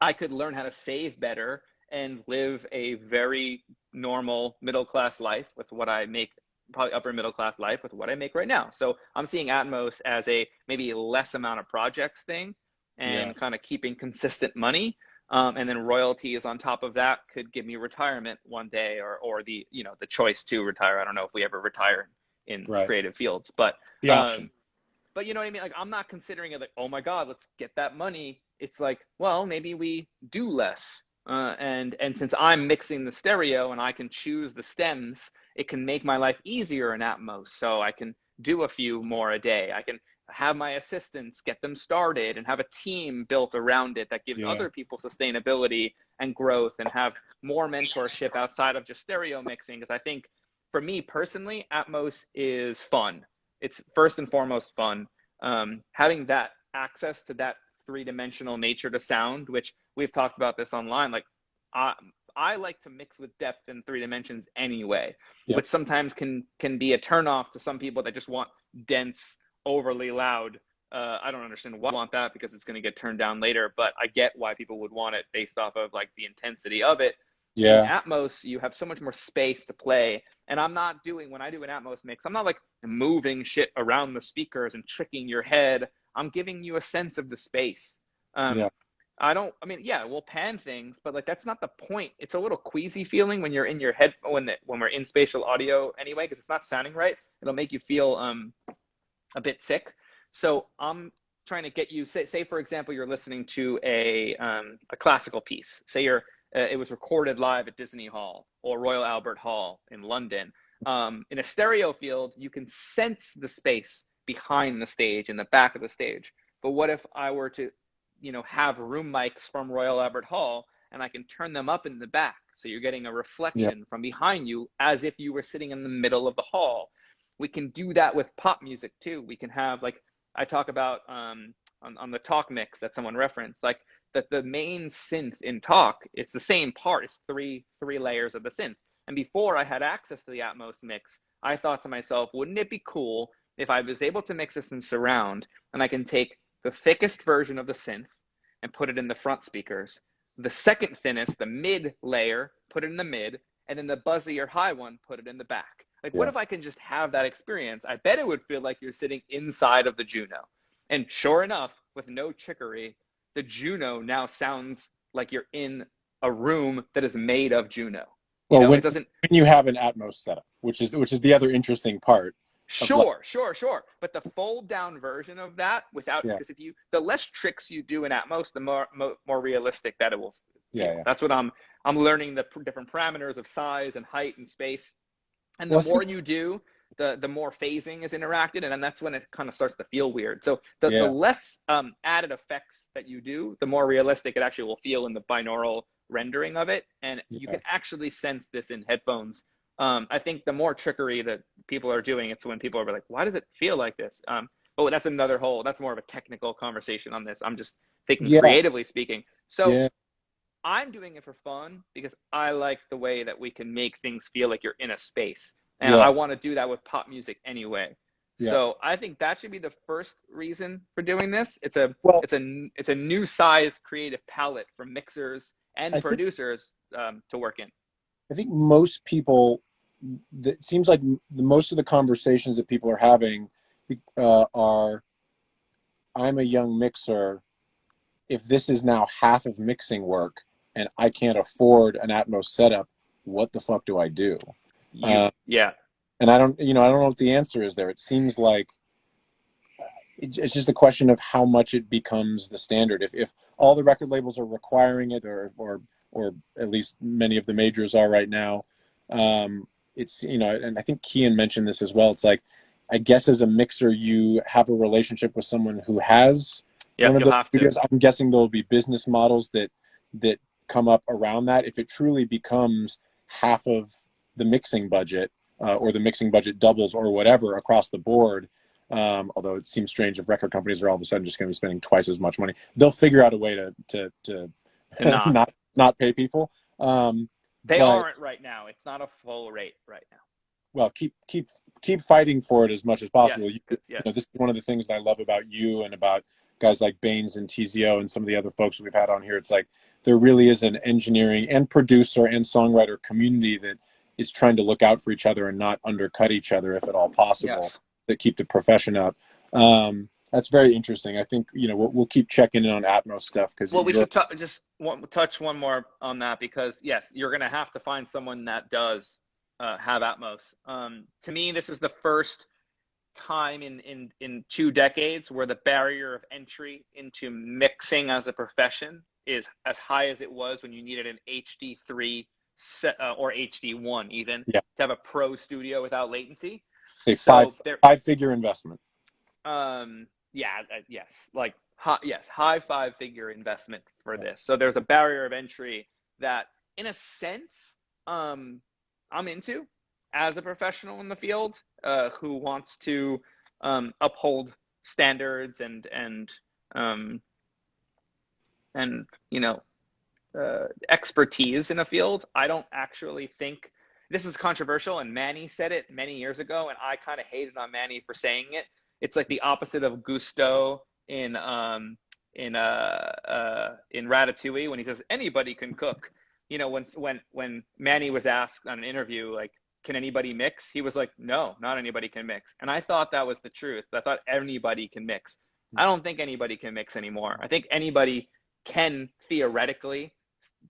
I could learn how to save better and live a very normal middle class life with what I make, probably upper middle class life with what I make right now. So I'm seeing Atmos as a maybe less amount of projects thing Yeah. and kind of keeping consistent money. And then royalties on top of that could give me retirement one day, or the the choice to retire. I don't know if we ever retire in Right. creative fields, but The option. but you know what I mean? Like, I'm not considering it like, oh my God, let's get that money. It's like, well, maybe we do less. And since I'm mixing the stereo and I can choose the stems, it can make my life easier in Atmos. So I can do a few more a day. I can have my assistants get them started and have a team built around it that gives Yeah. other people sustainability and growth, and have more mentorship outside of just stereo mixing. Because I think for me personally, Atmos is fun. It's first and foremost fun. Having that access to that three-dimensional nature to sound, which we've talked about this online, like I like to mix with depth in 3 dimensions anyway, Yep. which sometimes can be a turnoff to some people that just want dense, overly loud. I don't understand why I want that, because it's going to get turned down later, but I get why people would want it based off of like the intensity of it. In Yeah. Atmos, you have so much more space to play. And I'm not doing, when I do an Atmos mix, I'm not like moving shit around the speakers and tricking your head. I'm giving you a sense of the space. Yeah. I mean, yeah, we'll pan things, but like that's not the point. It's a little queasy feeling when you're in your head, when we're in spatial audio anyway, because it's not sounding right. It'll make you feel a bit sick. So I'm trying to get you, say for example, you're listening to a classical piece. Say it was recorded live at Disney Hall or Royal Albert Hall in London. In a stereo field, you can sense the space behind the stage, in the back of the stage. But what if I were to, have room mics from Royal Albert Hall, and I can turn them up in the back, so you're getting a reflection from behind you as if you were sitting in the middle of the hall. We can do that with pop music too. We can have, like I talk about on the talk mix that someone referenced, like that the main synth in talk, it's the same part. It's three layers of the synth. And before I had access to the Atmos mix, I thought to myself, wouldn't it be cool if I was able to mix this in surround, and I can take the thickest version of the synth and put it in the front speakers, the second thinnest, the mid layer, put it in the mid, and then the buzzier high one, put it in the back. Like, what if I can just have that experience? I bet it would feel like you're sitting inside of the Juno. And sure enough, with no trickery, the Juno now sounds like you're in a room that is made of Juno. Well, when it doesn't. When you have an Atmos setup, which is the other interesting part. Sure. But the fold down version of that, without, because the less tricks you do in Atmos, the more realistic that it will feel. Yeah. That's what I'm learning, the different parameters of size and height and space. And the more you do, the more phasing is interacted, and then that's when it kind of starts to feel weird. So the less added effects that you do, the more realistic it actually will feel in the binaural rendering of it. And you can actually sense this in headphones I think the more trickery that people are doing, it's when people are like, why does it feel like this? But that's that's more of a technical conversation on this. I'm just thinking Yeah, creatively speaking. So yeah, I'm doing it for fun because I like the way that we can make things feel like you're in a space. And yeah, I want to do that with pop music anyway. yeah. So I think that should be the first reason for doing this. Well, It's a new sized creative palette for mixers I and think producers to work in. I think most people, it seems like most of the conversations that people are having are, I'm a young mixer. If this is now half of mixing work and I can't afford an Atmos setup, what the fuck do I do? Yeah. And I don't know what the answer is there. It seems like it's just a question of how much it becomes the standard. If all the record labels are requiring it, or at least many of the majors are right now, it's, and I think Kian mentioned this as well. It's like, I guess as a mixer, you have a relationship with someone who has one Yep, of you'll those have to. studios. I'm guessing there will be business models that come up around that. If it truly becomes half of the mixing budget, or the mixing budget doubles or whatever across the board, although it seems strange if record companies are all of a sudden just going to be spending twice as much money. They'll figure out a way to To not. not pay people. They But aren't right now. It's not a full rate right now. well, keep fighting for it as much as possible. Yes, This yes. is one of the things that I love about you and about guys like Baines and TZO and some of the other folks we've had on here. It's like there really is an engineering and producer and songwriter community that is trying to look out for each other and not undercut each other if at all possible, Yes. that keep the profession up. That's very interesting. I think we'll keep checking in on Atmos stuff because Well, we you're should touch one more on that because yes, you're going to have to find someone that does have Atmos. To me, this is the first time in 2 decades where the barrier of entry into mixing as a profession is as high as it was when you needed an HD3 or HD1 even yeah, to have a pro studio without latency. a So there, five-figure investment. yeah, yes, like high 5-figure investment for this. So there's a barrier of entry that, in a sense, I'm into as a professional in the field who wants to uphold standards um, and expertise in a field. I don't actually think this is controversial, and Manny said it many years ago, and I kind of hated on Manny for saying it. It's like the opposite of Gusto in Ratatouille when he says anybody can cook. When Manny was asked on an interview, like, can anybody mix? He was like, no, not anybody can mix. And I thought that was the truth. I thought anybody can mix. I don't think anybody can mix anymore. I think anybody can theoretically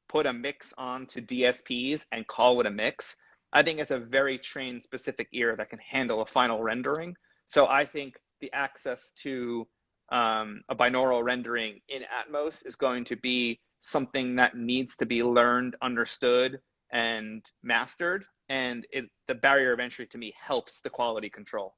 put a mix onto DSPs and call it a mix. I think it's a very trained specific ear that can handle a final rendering. So I think the access to a binaural rendering in Atmos is going to be something that needs to be learned, understood, and mastered. And the barrier of entry to me helps the quality control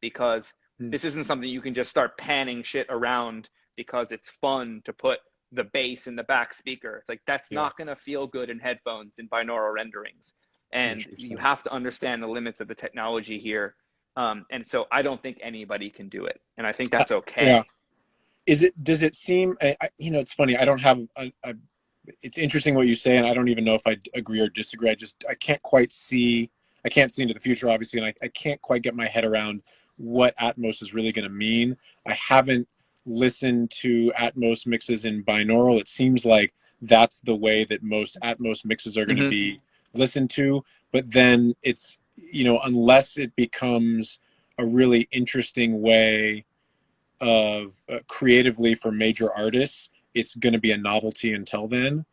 because this isn't something you can just start panning shit around because it's fun to put the bass in the back speaker. It's like, that's not going to feel good in headphones in binaural renderings. And you have to understand the limits of the technology here. And so I don't think anybody can do it. And I think that's okay. Yeah. Does it seem, it's funny. I don't have, it's interesting what you say, and I don't even know if I agree or disagree. I can't see into the future, obviously, and I can't quite get my head around what Atmos is really going to mean. I haven't listened to Atmos mixes in binaural. It seems like that's the way that most Atmos mixes are going to be listened to. But then it's, unless it becomes a really interesting way of creatively for major artists, it's going to be a novelty until then.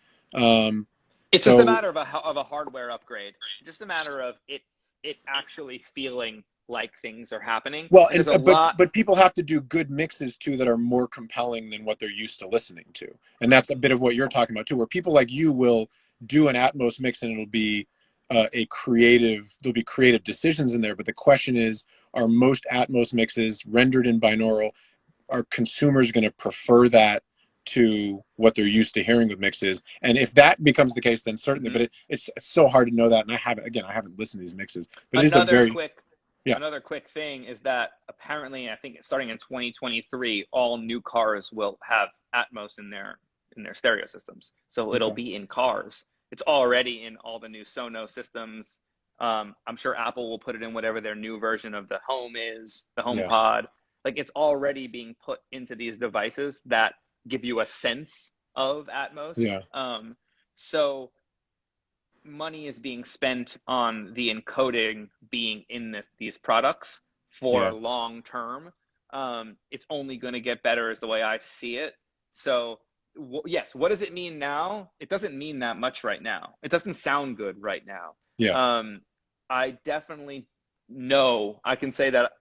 It's just a matter of a hardware upgrade. Just a matter of it actually feeling like things are happening. Well, but people have to do good mixes too that are more compelling than what they're used to listening to, and that's a bit of what you're talking about too, where people like you will do an Atmos mix and it'll be there'll be creative decisions in there. But the question is, are most Atmos mixes rendered in binaural? Are consumers going to prefer that to what they're used to hearing with mixes. And if that becomes the case, then certainly, but it's so hard to know that. And I haven't listened to these mixes, but it is a very, Another quick thing is that apparently, I think starting in 2023, all new cars will have Atmos in their stereo systems. So it'll be in cars. It's already in all the new Sonos systems. I'm sure Apple will put it in whatever their new version of the Home is, the HomePod. Like, it's already being put into these devices that give you a sense of Atmos. So money is being spent on the encoding being in these products for long term. It's only going to get better is the way I see it. So yes, what does it mean now? It doesn't mean that much right now. It doesn't sound good right now. I definitely know, I can say that,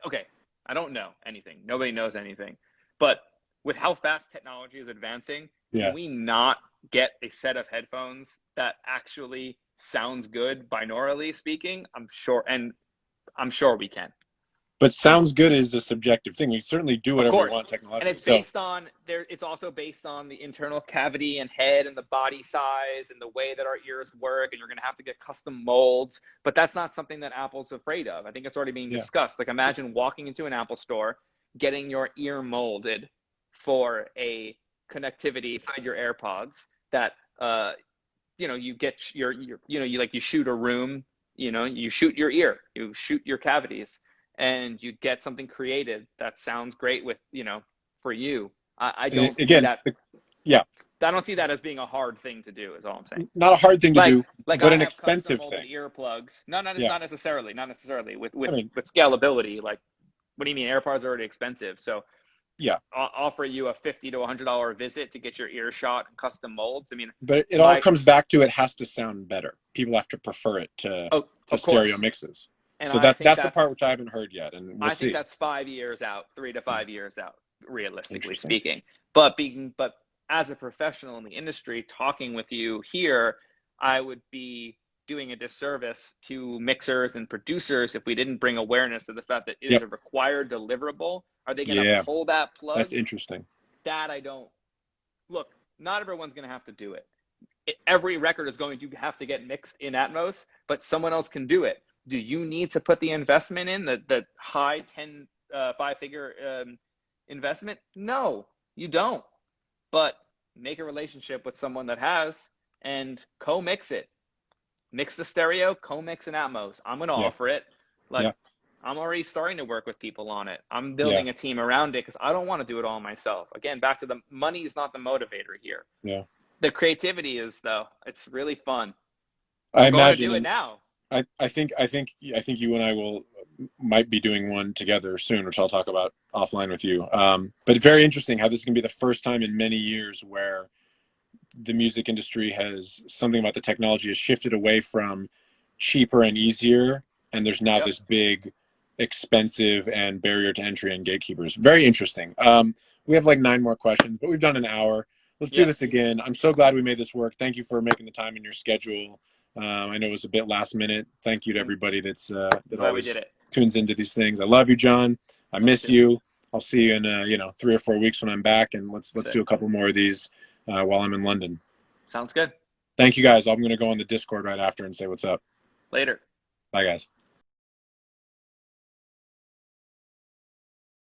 okay, I don't know anything. Nobody knows anything. But with how fast technology is advancing, can we not get a set of headphones that actually sounds good binaurally speaking? I'm sure we can. But sounds good is a subjective thing. We certainly do whatever we want technologically. And it's based on it's also based on the internal cavity and head and the body size and the way that our ears work, and you're going to have to get custom molds. But that's not something that Apple's afraid of. I think it's already being discussed. Like, imagine walking into an Apple store, getting your ear molded for a connectivity inside your AirPods that you get you shoot a room, you shoot your ear, you shoot your cavities, and you get something created that sounds great with, for you. I don't see that. I don't see that as being a hard thing to do, is all I'm saying. Not a hard thing to do, but an expensive thing. Earplugs. No, not necessarily. Not necessarily. With scalability, like, what do you mean? AirPods are already expensive. So offer you a $50 to $100 visit to get your ear shot and custom molds. I mean, but it all comes back to, it has to sound better. People have to prefer it to stereo mixes. And so that's the part which I haven't heard yet, and we'll see. I think that's 5 years out, 3 to 5 years out, realistically speaking. But as a professional in the industry, talking with you here, I would be doing a disservice to mixers and producers if we didn't bring awareness to the fact that it is a required deliverable. Are they going to pull that plug? That's interesting. That I don't. Look, not everyone's going to have to do it. Every record is going to have to get mixed in Atmos, but someone else can do it. Do you need to put the investment in, the high 5-figure investment? No, you don't. But make a relationship with someone that has, and co-mix it. Mix the stereo, co-mix in Atmos. I'm going to offer it. I'm already starting to work with people on it. I'm building a team around it because I don't want to do it all myself. Again, back to the money is not the motivator here. The creativity is, though. It's really fun. I'm going to do it now. I think you and I might be doing one together soon, which I'll talk about offline with you. But very interesting how this is going to be the first time in many years where the music industry has something about the technology has shifted away from cheaper and easier, and there's now this big, expensive and barrier to entry and gatekeepers. Very interesting. We have like 9 more questions, but we've done an hour. Let's do this again. I'm so glad we made this work. Thank you for making the time in your schedule. I know it was a bit last minute. Thank you to everybody that always tunes into these things. I love you, John. I miss you. I'll see you in 3 or 4 weeks when I'm back, and let's do a couple more of these while I'm in London. Sounds good. Thank you, guys. I'm going to go on the Discord right after and say what's up. Later. Bye, guys.